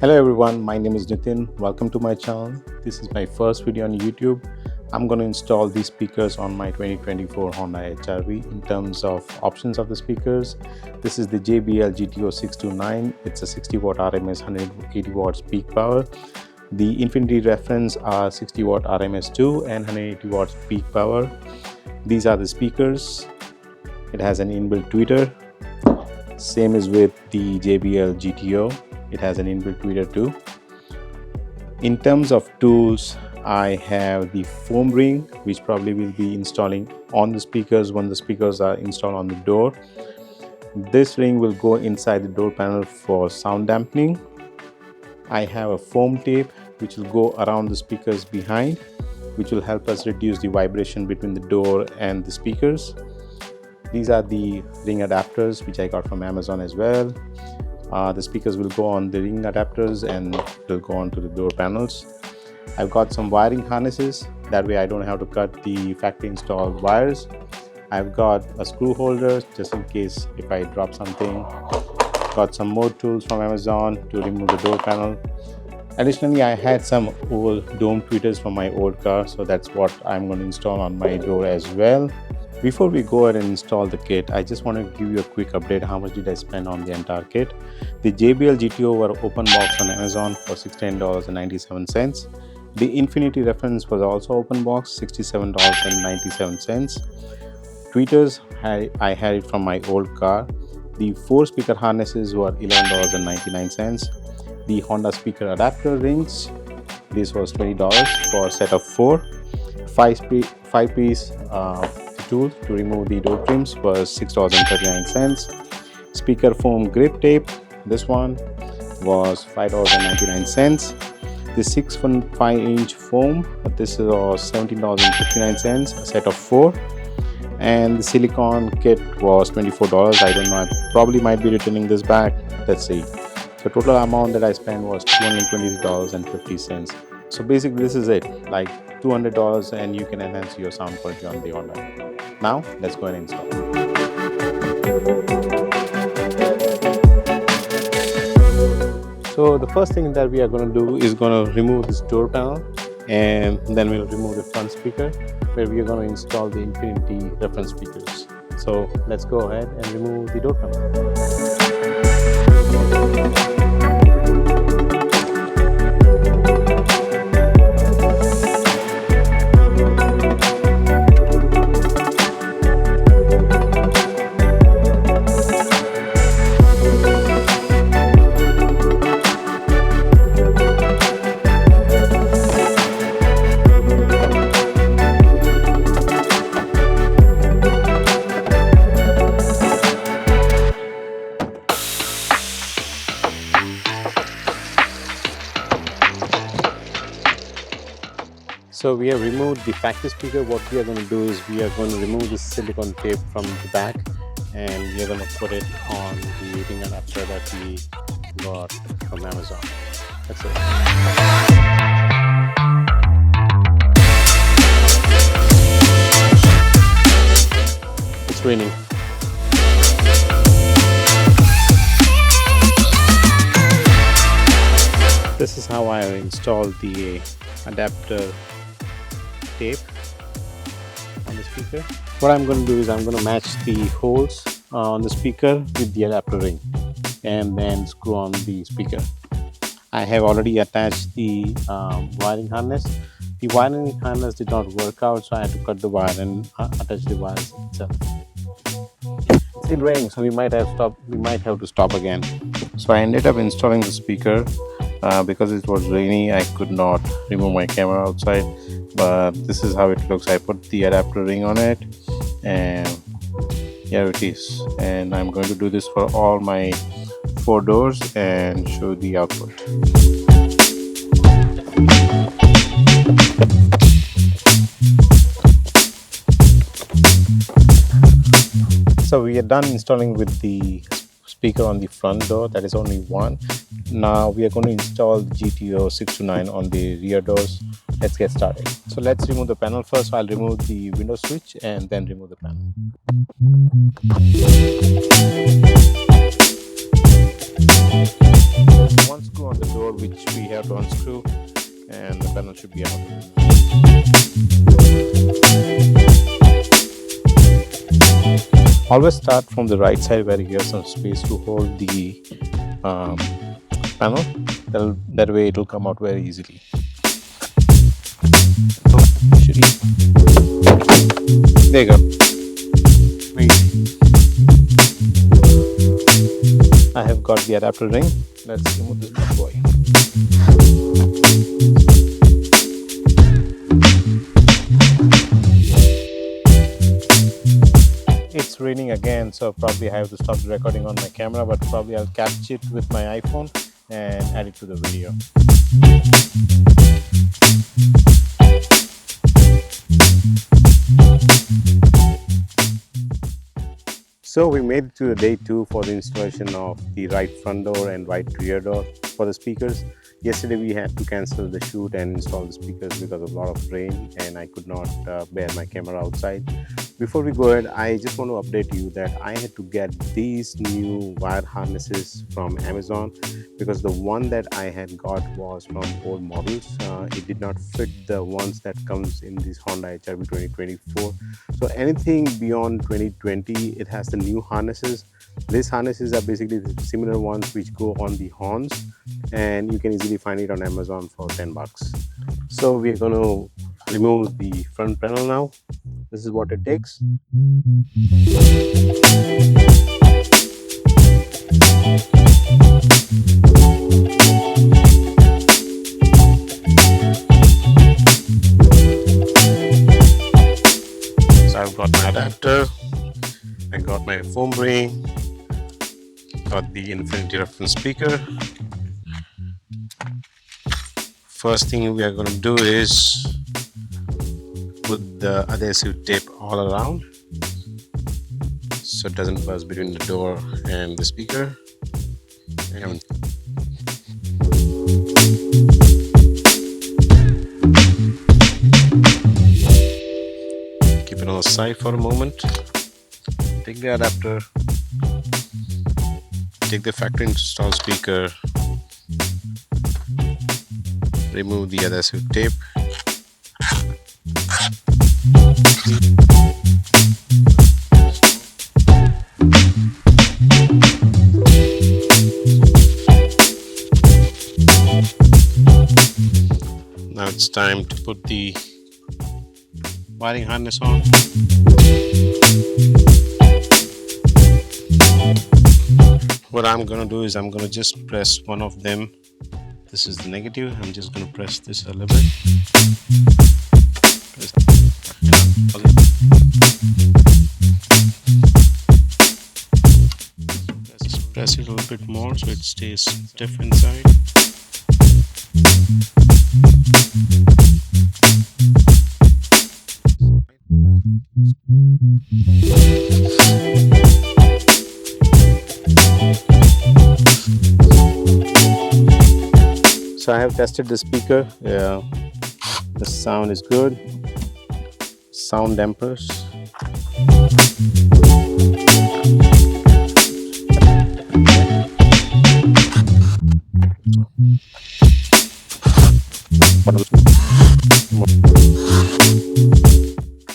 Hello everyone, my name is Nitin. Welcome to my channel. This is my first video on YouTube. I'm going to install these speakers on my 2024 Honda HRV. In terms of options of the speakers, this is the JBL GTO 629. It's a 60 watt RMS, 180 watts peak power. The Infinity reference are 60 watt RMS2 and 180 watts peak power. These are the speakers. It has an inbuilt tweeter. Same is with the JBL GTO. It has an inbuilt tweeter too. In terms of tools, I have the foam ring, which probably will be installing on the speakers when the speakers are installed on the door. This ring will go inside the door panel for sound dampening. I have a foam tape which will go around the speakers behind, which will help us reduce the vibration between the door and the speakers. These are the ring adapters which I got from Amazon as well. The speakers will go on the ring adapters and will go on to the door panels. I've got some wiring harnesses, that way I don't have to cut the factory installed wires. I've got a screw holder just in case if I drop something. Got some more tools from Amazon to remove the door panel. Additionally, I had some old dome tweeters from my old car, so that's what I'm going to install on my door as well. Before we go ahead and install the kit, I just want to give you a quick update how much did I spend on the entire kit. The JBL GTO were open box on Amazon for $69.97. The Infinity reference was also open box, $67.97. Tweeters, I had it from my old car. The 4 speaker harnesses were $11.99. The Honda speaker adapter rings, this was $20 for a set of 4. 5-piece tool to remove the door trims was $6.39. Speaker foam grip tape, this one was $5.99. The 6.5-inch foam, this is $17.59, a set of 4. And the silicone kit was $24. I don't know, I probably might be returning this back. Let's see. So total amount that I spent was $220.50. So basically this is it, like $200 and you can enhance your sound quality on the Honda. Now let's go ahead and install. So the first thing that we are going to do is going to remove this door panel, and then we'll remove the front speaker where we are going to install the Infinity reference speakers. So let's go ahead and remove the door panel. So we have removed the factory speaker. What we are going to do is we are going to remove the silicone tape from the back and we are going to put it on the ring adapter that we got from Amazon. That's it. It's raining. This is how I installed the adapter tape on the speaker. What I'm going to do is I'm going to match the holes on the speaker with the adapter ring and then screw on the speaker. I have already attached the wiring harness. The wiring harness did not work out, so I had to cut the wire and attach the wires itself. It's still raining, so we might have to stop again. So I ended up installing the speaker. Because it was rainy, I could not remove my camera outside, but this is how it looks. I put the adapter ring on it and here it is, and I'm going to do this for all my 4 doors and show the output. So we are done installing with the speaker on the front door, that is only one. Now we are going to install the GTO 629 on the rear doors. Let's get started. So let's remove the panel first. I'll remove the window switch and then remove the panel. One screw on the door which we have to unscrew, and the panel should be out. Always start from the right side where you have some space to hold the panel. That way it will come out very easily. There you go. I have got the adapter ring. Let's remove this bad boy. It's raining again, so probably I have to stop the recording on my camera, but probably I'll catch it with my iPhone and add it to the video. So we made it to the day 2 for the installation of the right front door and right rear door for the speakers. Yesterday we had to cancel the shoot and install the speakers because of a lot of rain, and I could not bear my camera outside. Before we go ahead, I just want to update you that I had to get these new wire harnesses from Amazon because the one that I had got was from old models. It did not fit the ones that comes in this Honda HRV 2024. So anything beyond 2020, it has the new harnesses. These harnesses are basically the similar ones which go on the horns, and you can easily find it on Amazon for 10 bucks. So we're going to remove the front panel now. This is what it takes. So I've got my adapter, I got my foam ring, got the infinity reference speaker. First thing we are going to do is put the adhesive tape all around so it doesn't buzz between the door and the speaker. And keep it on the side for a moment. Take the adapter, take the factory installed speaker, remove the adhesive tape. Now it's time to put the wiring harness on. What I'm going to do is I'm going to just press one of them. This is the negative. I'm just going to press this a little bit. Press it a little bit more so it stays stiff inside. So I have tested the speaker. Yeah, the sound is good. Sound dampers.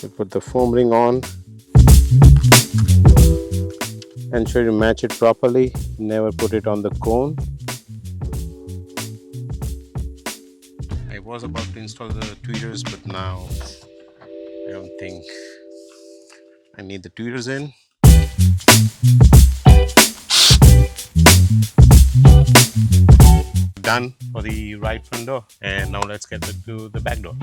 We put the foam ring on. Ensure you match it properly. Never put it on the cone. I was about to install the tweeters, but now I don't think I need the tweeters in. Done for the right front door, and now let's get to the back door.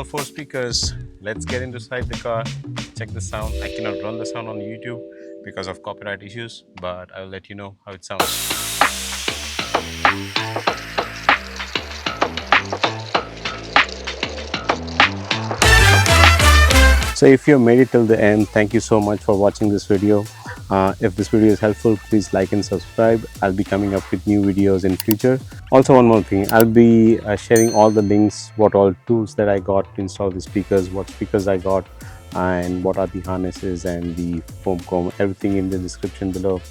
4 speakers. Let's get inside the car, check the sound. I cannot run the sound on YouTube because of copyright issues, but I'll let you know how it sounds. So if you made it till the end, thank you so much for watching this video. If this video is helpful, please like and subscribe. I'll be coming up with new videos in future. Also, one more thing, I'll be sharing all the links, what all tools that I got to install the speakers, what speakers I got, and what are the harnesses and the foam comb, everything in the description below.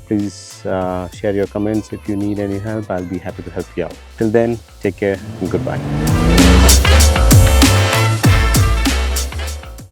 Please share your comments. If you need any help, I'll be happy to help you out. Till then, take care and goodbye.